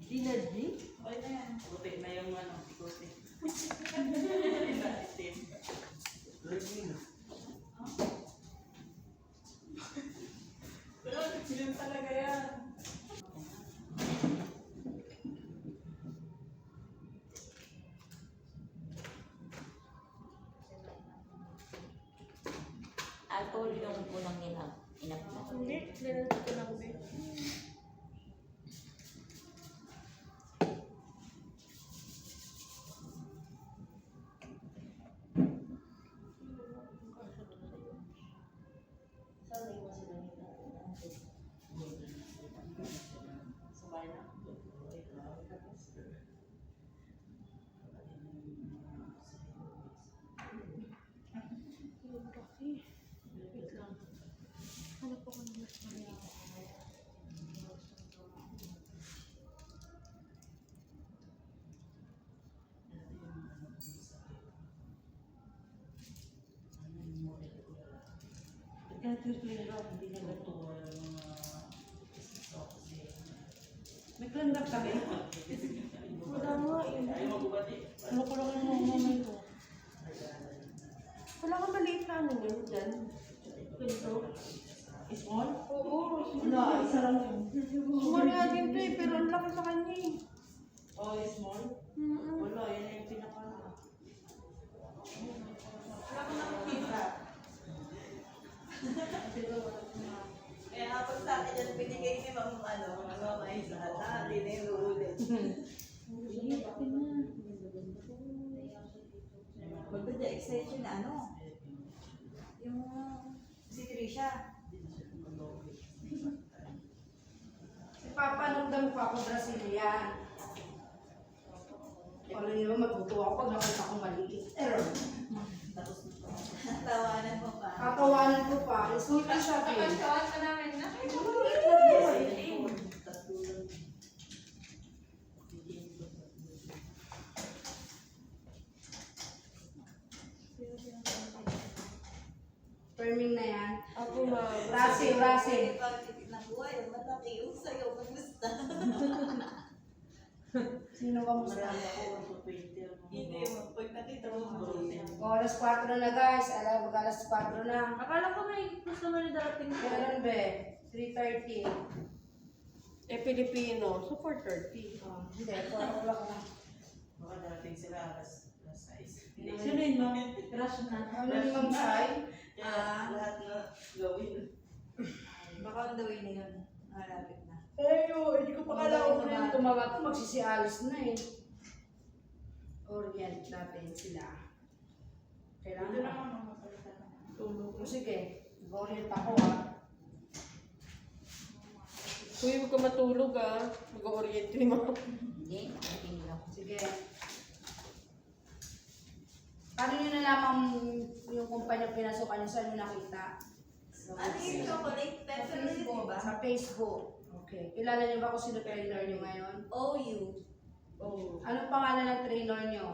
Di na di? Okay na yan. Puti na yung ano, puti. Pero yun talaga yan. Alcohol yung unang inap na. Hindi, nilalagay ko lang din. Sabay na. Wait lang. Ano po kung mas maliit? Kaya tuloy lang, hindi na natuwa yung mga may klandap kami. Wala nga eh. Ayaw magubati. Ano ko lang yung mga mamay ko? Wala kang maliit na ano yun dyan? Pinto? Small? Oo. Wala, isa lang yun. Small nga din to eh, pero ang laki sa kanya eh. Oh, small? Wala, yan yung pinaka. Wala ko nakikita. Kaya kapag sa akin yan, binigay ni Mama Isa, hindi na yung uulit. Maganda extension na ano? Yung si Trisha. Si Papa nung dami pa ako Brazilian. Alam niyo, matutuwa ako pag nakita ko maliit. Error. Tawanan mo pa. Katawanan ko pa. Sulti siya din. Kapag ka namin na. Maliit lang yun. Perming na yan. Ako ma. Rasi. Pag titignan ko, ay, malaki yung sa'yo. Kamusta? Sino ka musta? Hindi mo. Pag nakita mo, O, alas 4 na guys. Alam, alas 4 na. Akala ko may gusto mo na darating ko. Kailan be? 3:30. Eh, Pilipino. So, 4:30. Oh, hindi, 4 o'clock na. Baka darating sila alas 6. Sino yun, ma'am? Crush na. Ano ni Ma'am Sai? Lahat na gawin. baka on the way na yun. Malapit na. Hindi ko pa kala ko na tumawag ko. Magsisialis na eh. Orient natin sila. Kailangan na. Tulog. O sige, orient ako ah. Kuya, huwag ka matulog ah. Mag-oriente ni ma'am. Hindi, nakikinig ako. Sige. Paano nyo nalaman yung kumpanya pinasukan nyo? Saan nyo nakita? Ano yung chocolate? Pepperoni, di ba? Sa Facebook. Okay. Kilala nyo ba kung sino trainer nyo ngayon? OU. Oh. Anong pangalan ng trainer nyo?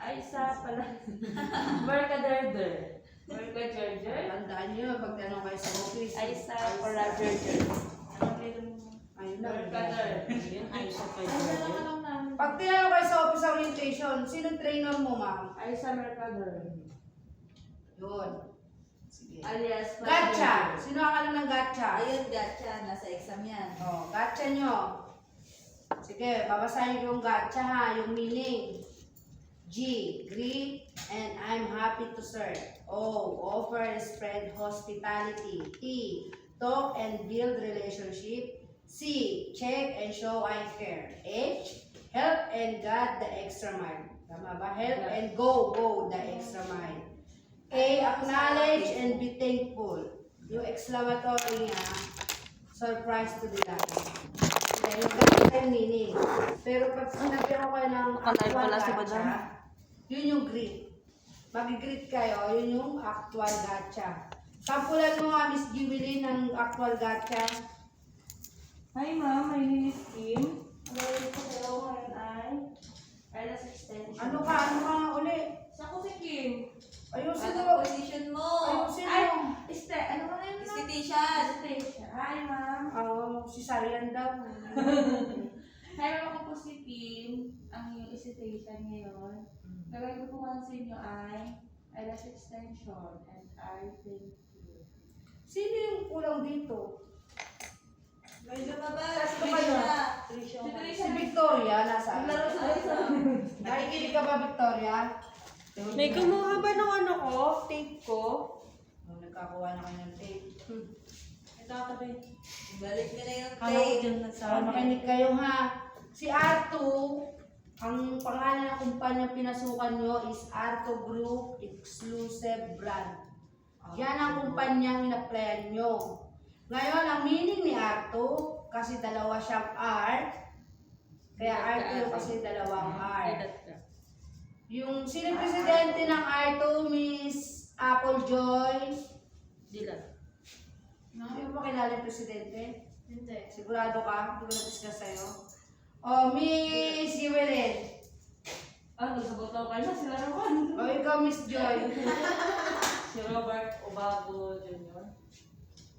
Ay, isa pala. Marka Derder. Marka Derder. Tandaan nyo, pag tanong kayo sa office. Ay, isa pala Derder. Anong meron mo? Ayun na. Marka Derder. Yun, ay, isa pa Derder. Pag tinanong kayo sa office orientation, sinong trainer mo, ma'am? Ay, isa Marka Derder. Yun. Sige. Alias, Gacha! Sino ang alam ng gacha? Ayun, gotcha. Nasa exam yan. Oh, gacha nyo. Sige, babasahin ko yung gacha ha, yung meaning. G, greet and I'm happy to serve. O, offer and spread hospitality. T, talk and build relationship. C, check and show I care. H, help and guide the extra mile. Tama ba? Help and go the extra mile. A, acknowledge and be thankful. Yung exclamatory niya, surprise to the lahat. Okay, yung ganito yung meaning. Pero pag sinabi ako kayo ng Nakalay pala si actual Madam. gacha, yun yung greet. Mag-greet kayo, yun yung actual gacha. Sampulan mo nga, Miss Giwilin, ng actual gacha. Hi ma'am, my name is Kim. Ngayon po kayo ngayon ay Ella's Extension. Ano ka nga uli? Siya ko si Kim. Ayusin Anong mo. position mo? Ayusin Ay, mo. ano mo na yun? Institution. Station. Hi, ako po si Kim. Ang iyong recitation ngayon. Gagawin ko po sa inyo ay eyelash extension and I thank you. Sino yung kulang dito? May lumabas. Saan ba kayo? Si Victoria, nasa Laro sa isa. Nakikinig ka ba, Victoria? May kumuha ba ng ano ko? Tape ko? Oh, nagkakuha na kayo ng tape. Ito katabi. Balik mo na yung Kala ko tape. dyan na So, sa makinig kayo ha. Si Arto, ang pangalan ng kumpanya pinasukan nyo is Arto Group Exclusive Brand. Yan ang kumpanyang in-applyan nyo. Ngayon, ang meaning ni Arto, kasi dalawa siyang art, kaya Arto yung kasi dalawang art. Yung sino presidente ng Arto, Miss Apple Joy. Dila. Hindi mo ba kilala yung presidente? Hindi. Sigurado ka? Hindi ko na-discuss sa'yo. O, Miss Yuwelin. Ah, nagsabotaw kayo na sila naman. O, ikaw, Miss Joy. Si Robert Obago Jr.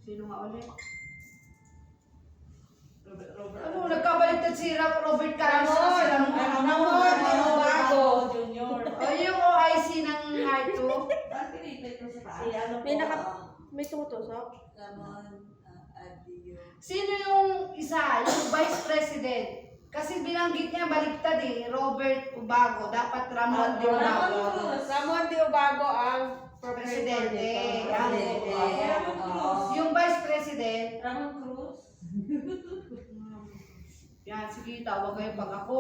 Sino nga ulit? Robert Ano, nagkabaliktad si Robert Carlos na si Ramon. Obago Jr. O, yung OIC ng Arto. Bakit pinipit ko sa taas? Si ano po? May may tumutusok? Ramon Adio. Sino yung isa? Yung Vice President. Kasi binanggit niya baliktad eh, Robert Ubago. Dapat Ramon de Ubago. Ramon de Obago ang Presidente. Yan. Oo. Yung Vice President, Ramon Cruz. yan, sige, tawag kayo pag ako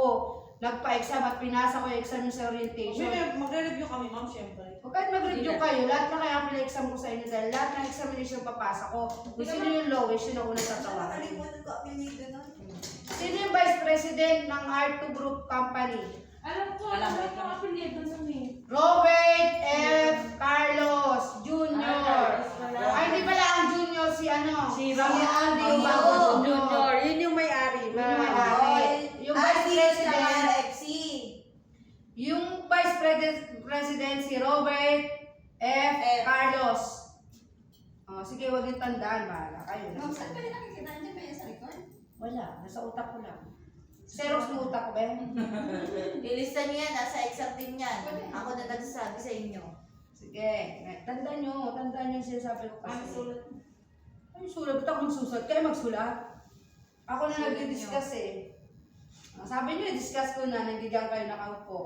nagpa-exam at pinasa ko yung exam yung sa orientation. Magre-review kami, ma'am, syempre. O kahit mag-review kayo, lahat na kaya pina-exam ko sa inyo dahil lahat ng examination papasa ko. Gusto niyo yung lowest, yun ang unang tatawagan. Nakalimutan ko apelido nun. Sino yung Vice President ng Arto Group Company? Alam ko, Alam alam ko. ko ang apelyido nun eh. Robert F. Carlos Jr. Ah, Ay, hindi pala ang junior si ano? Si Ramon de Ramon Ubago Jr. Junior, yun yung may-ari. Yun yung may-ari. Yung Vice President, FC. yung Vice President si Robert F. F. Carlos. Oh, sige, huwag yung tandaan. Bahala kayo. Ma'am, saan kayo nakikita niyo ba yan sa record? Wala. Nasa utak ko lang. Xerox ng utak ko, Ben. Ilista niyo yan, nasa exam din yan. Ako na nagsasabi sa inyo. Sige. Tandaan nyo. Tandaan nyo yung sinasabi ko Ang kasi. sulat. Ay, sulat. Ba't ako magsusulat? Kayo magsulat? Ako na Sulat nag-discuss eh. Sabi nyo, discuss ko na. Nandiyan kayo nakaupo.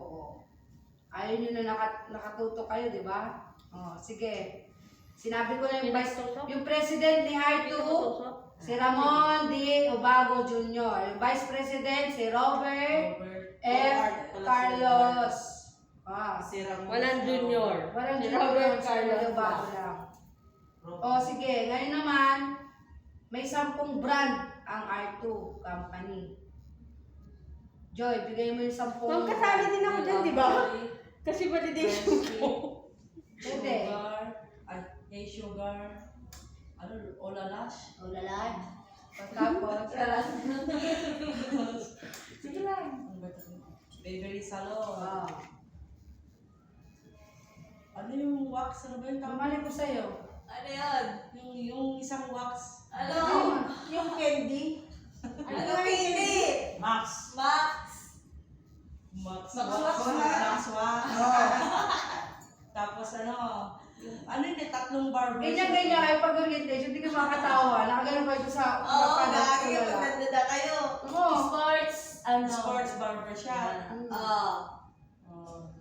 Ayaw nyo na nakatuto kayo, di ba? Sige. Sinabi ko na yung yung president ni Arto, si Ramon D. Ubago Jr. Yung vice president, si Robert F. Carlos. Si Ramon. Walang junior. Walang Si junior, Robert si Carlos Ubago lang. Sige. Ngayon naman, may 10 brand ang R2 company. Joy, bigay mo yung 10. Ma'am, kasali din ako dyan, di ba? Kasi validation ko. Pwede. Hey Sugar. Ano? Olalash. O, lalay. Tapos, sige lang. Baby Salon. Oh. Ano yung wax? Ano ba yung tama? Mamali ko sa'yo. Ano yan? Yung isang wax. Ano? Yung candy. Ano pili? Max. Max. Max. Max Wax. wax. Max wax. Oh. Tapos ano yun, tatlong barber. Ganyan-ganyan kayo pag orientation, hindi ka makakatawa. Nakagano kayo sa Oo, kapalat ko lagi na lang. magdadada kayo. Oo. Sports, ano? Sports barber siya. Oo.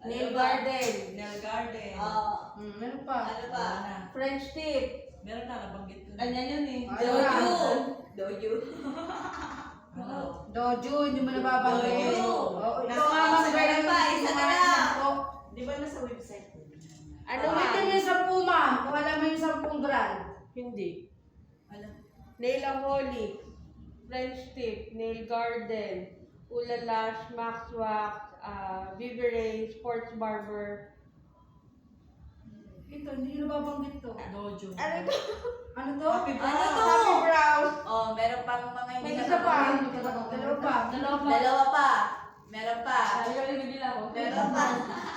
Nail garden. Nail garden. Oo. Meron pa. Ano pa? Wala na. French tip. Meron na, nabanggit ko na. Ganyan yun eh. Ay, Doju. wala. Doju. Ano? Doju, hindi mo nababanggit. Doju. Oo, ito Nasa- nga mga isa ganyan na pa, isa na lang. Di ba nasa website ko? Ano ba? Ito yung 10, ma'am. Kung alam mo yung 10 brand. Hindi. Nail Holy, French tip, nail garden, Ulalash, Max Wax, Vivere, Sports Barber. Ito, hindi nyo nababanggit to. Dojo. Ano to? Ano to? Ano to? Happy Brown. Oh, meron pang mga hindi May na isa pa. nabanggit. Dalawa pa. Dalawa pa. Dalawa pa. Meron pa. Sabi ko rin bibila ko. Meron pa.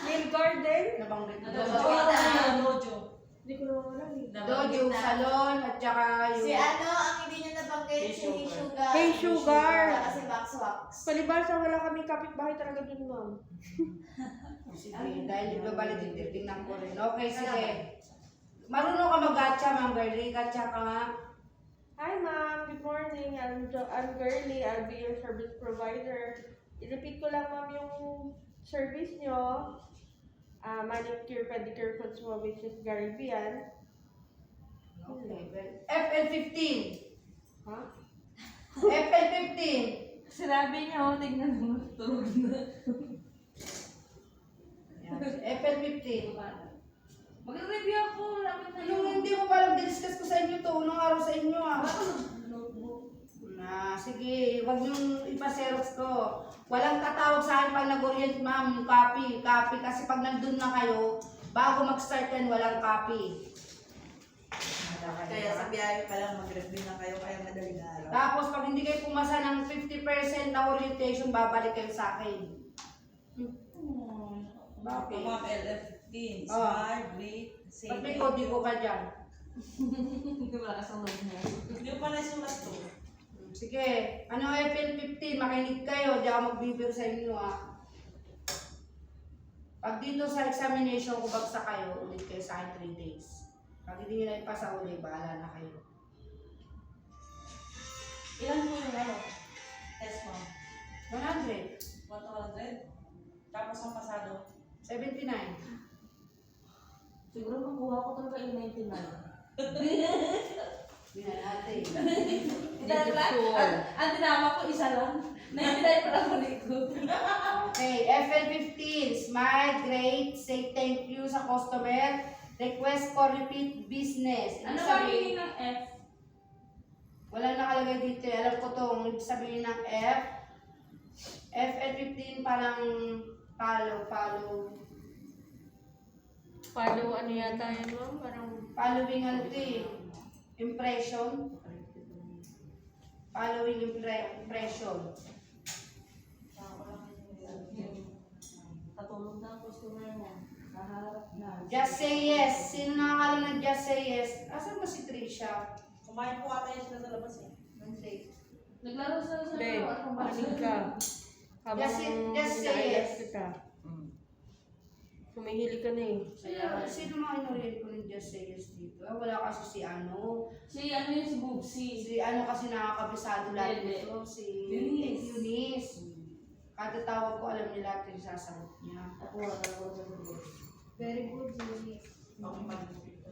Nail garden? Nabanggit mo. Dalawa. Dojo. Hindi ko naman alam eh. Doju, salon, at saka yung... Si ano, ang hindi niya nabanggit, si Hey Sugar. Hey Sugar. Saka socks. Palibasa, wala kaming kapitbahay talaga dun, ma'am. Sige, dahil di ba validate, tingnan ko rin. Okay, sige. Marunong ka mag-gatcha, Ma'am Girlie. Gatcha ka nga. Hi, ma'am. Good morning. I'm Girlie. I'll be your service provider. I-repeat ko lang, ma'am, yung service nyo. Manicure, pedicure, foot swab, which is Caribbean. Okay, well, FL15. Ha? FL15. Sinabi niya, tignan mo, tulog na. Yan, FL15. Mag-review ako, lapit na Anong hindi mo palang discuss ko sa inyo to? Unang araw sa inyo Notebook. Sige, wag niyong ipaserox to. Walang tatawag sa akin pag nag-orient, ma'am, copy. Copy, kasi pag nandun na kayo, bago mag-start yan, walang copy. Kaya sa biyahe pa lang mag-review na kayo kaya madaling araw. Tapos pag hindi kayo pumasa ng 50% na orientation, babalik kayo sa akin. Okay. Ma'am, LF15, Oh. smile, breathe, say Ba't may thank kodi you. ko ka dyan? Hindi wala ka sa loob mo. Hindi ko pa naisulat to. Sige, ano FL15, makinig kayo, di ako magbibiro sa inyo Pag dito sa examination, kung bagsak kayo, ulit kayo sa akin 3 days. Pag hindi nyo na ipasa uli, bahala na kayo. Ilan po yung ano? Test mo? 100, 1,200? Tapos ang pasado? 79. Siguro makuha ko talaga yung 99. Hindi na natin. Isa lang? Ang tinama ko, isa lang. 99 pa lang ulit ko. Okay, FL15, smile, great, say thank you sa customer, request for repeat business. Ano Ibig ba sabihin, meaning ng F? wala nakalagay dito. Alam ko to, ang ibig sabihin ng F. FL15 parang follow. Follow, ano yata yan, ma'am? Parang, Following ano to eh, impression. Following impression. Katulog na ang customer mo. Kaharap na. Just say yes. Sino nakakalam ng just say yes? Asan ba si Trisha? Kumain po ata yun sila sa labas eh. Wednesday. Naglaro sa babe, ano manig ka. Habang Just say ina-ayos yes. kita. Humihili ka na eh. Sino mga inorient ko ng just say yes dito? Wala kasi si ano. Si ano yun, si Bubsy. Si ano kasi nakakabisado lahat Hindi. nito. Si Eunice. Eunice. Kada tawag ko, alam niya lahat yung sasagot niya. Ako wala ko sa Bubsy. Very good, Eunice. Ako mag-upit ko.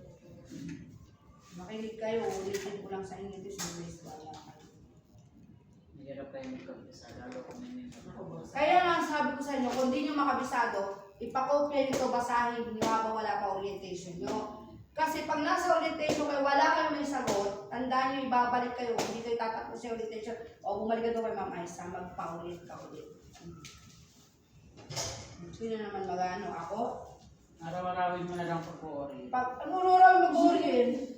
Makinig kayo, ulitin ko lang sa inyo ito, si Eunice. Wala kayo. Mahirap kayo magkabisa, lalo kung may mga Kaya nga sabi ko sa inyo, kung di nyo makabisado, ipakopya nyo ito, basahin nyo habang wala pa orientation nyo. Kasi pag nasa orientation kayo, wala kayo may sagot, tandaan nyo, ibabalik kayo, hindi kayo tatakbo sa orientation, o bumalik ka doon kay Ma'am Aisa, magpa-orient ka ulit. Sino naman mag-ano? Ako? araw-arawin mo na lang pag-orient. Pag ano araw mag-orient?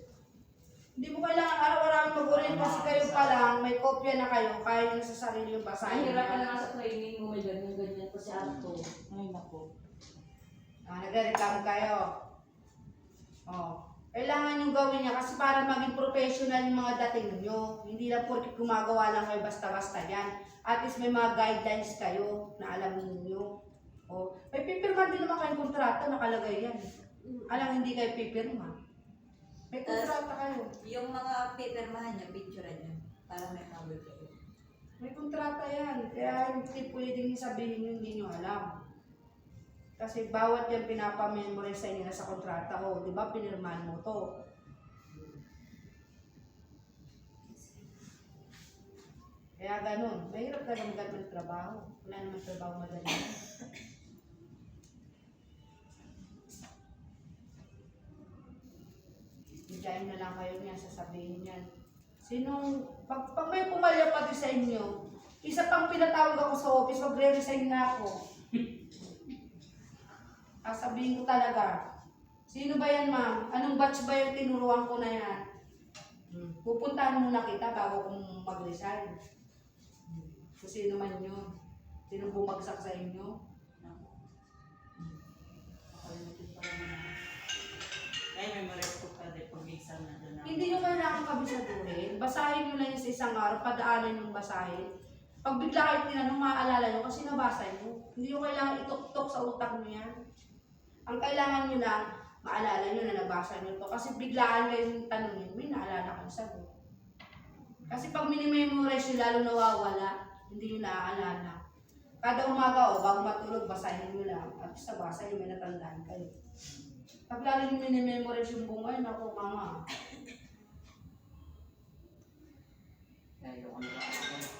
Hindi mo kailangan araw-araw mag-orient kasi kayo pa lang, may kopya na kayo, kaya nyo sa sarili yung Ang basahin. hirap ka na nga sa training mo, may ganyan pa si Arto. Ay, naku. Nagreklamo kayo. Kailangan yung gawin niya kasi para maging professional yung mga dating nyo. Hindi lang porkit gumagawa lang kayo basta-basta yan. At least may mga guidelines kayo na alam ninyo. May pipirma din naman kayong kontrata, nakalagay yan. Alam, hindi kayo pipirma. May kontrata kayo. Yung mga pipirmahan niya, picturean niya. Para may cover kayo. May kontrata yan. Kaya hindi pwedeng sabihin nyo hindi nyo alam. Kasi bawat yan pinapamemorize sa inyo na sa kontrata ko. Di ba, pinirmahan mo to. Kaya ganun. Mahirap talaga magkaroon ng trabaho. Wala naman trabaho madali. Bigyan na lang kayo niya, sasabihin niyan. Pag may pumalya pati sa inyo, isa pang pinatawag ako sa office, magre-resign na ako. Sasabihin ko talaga, sino ba yan ma'am? Anong batch ba yung tinuruan ko na yan? Pupuntahan muna kita bago kong mag-resign. Kung sino man yun. Sino bumagsak sa inyo? Nakalimutin pa naman ako. Ay, may ma-record pa din pag-exam na doon. Hindi nyo kailangan kabisaduhin. Basahin nyo lang yun sa isang araw, padaanan yung basahin. Pag bigla kayo tinanong, maaalala nyo kasi nabasa nyo. Hindi nyo kailangan ituktok sa utak nyo yan. Ang kailangan nyo lang, maalala nyo na nabasa nyo to. Kasi biglaan kayo yung tanongin, may naalala kang sagot. Kasi pag minimemorize nyo, lalo nawawala, hindi nyo naaalala. Kada umaga o bago matulog, basahin nyo lang. At sa basa nyo, may natandaan kayo. Pag lalo nyo minimemorize yung buong, ay naku, mama. Kaya ayoko na ako.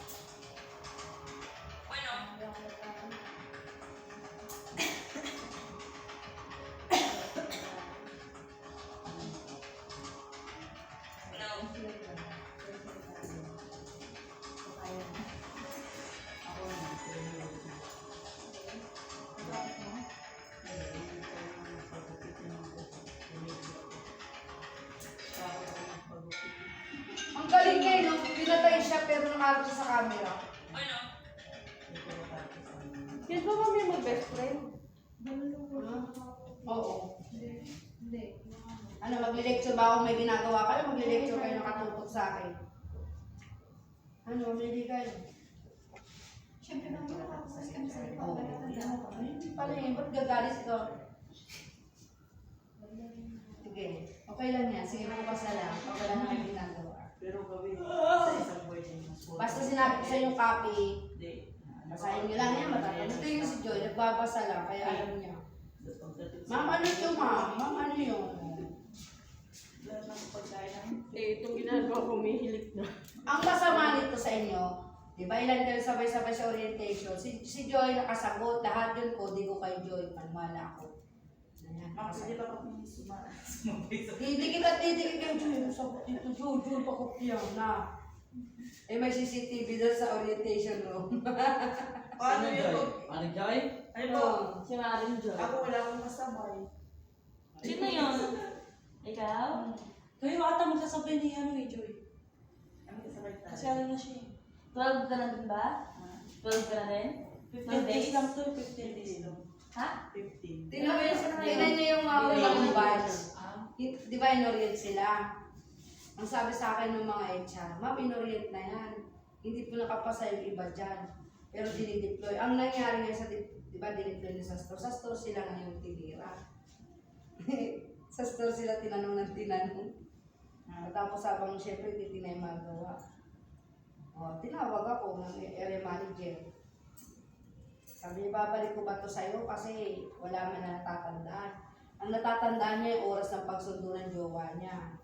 Ang galing kayo, no? Pinatay siya pero nakalap siya sa camera. Yan ba mami mag-best friend? Oo. Ano, magle-lecture ba ako may ginagawa kayo? Magle-lecture kayo nakatutok sa akin. Ano, mamili kayo? Siyempre naman nakakasas kami sa ito. Oo. Hindi pala yun. Ba't gagalis ito? Sige. Okay lang yan. Sige, bukas na lang. Okay lang na may ginagawa. Pero gawin sa isang word yung mas Basta sinabi ko sa yung copy, Hindi. basahin nyo lang yan. Matapos. Ito yung si Joy. Nagbabasa lang. Kaya alam niya. Ma'am, ano ito, ma'am? Ma'am, ano yun? Lahat ng pagkain namin. Eh, itong ginagawa ko, may hilik na. Ang masama nito sa inyo, di ba ilan kayo sabay-sabay sa orientation? Si Joy nakasagot, lahat yun kodigo kay Joy, maniwala ako. Ayan, Ma'am, nakasagot. pwede ba kami sumabay sa... Didikit kay Joy, sagot dito, Joy, pakopya na. Eh may CCTV doon sa orientation room. Paano yun? Ano, Joy? Ano po? Si Maring Jo. Ako wala akong kasabay. Sino yun? Ikaw? Kayo ata magkasabay ni ano eh, Joy. Ang kasabay tayo. Kasi ano na siya eh. 12 ka na din ba? 12 ka na din? 15 days lang to, 15 days lang. Ha? 15. Tingnan niyo yung mga ulang batch. Di ba inorient sila? Ang sabi sa akin ng mga HR, ma'am, inorient na yan. Hindi po nakapasa yung iba dyan. Pero dinideploy. Ang nangyari ngayon sa, di ba, dinideploy niya sa store. Sa store sila ngayon tinira. Sa store sila tinanong ng tinanong. Tapos habang syempre hindi na yung magawa. O, tinawag ako ng area manager. Sabi niya, babalik ko ba ito sa'yo? Kasi wala man na natatandaan. Ang natatandaan niya yung oras ng pagsundo ng jowa niya.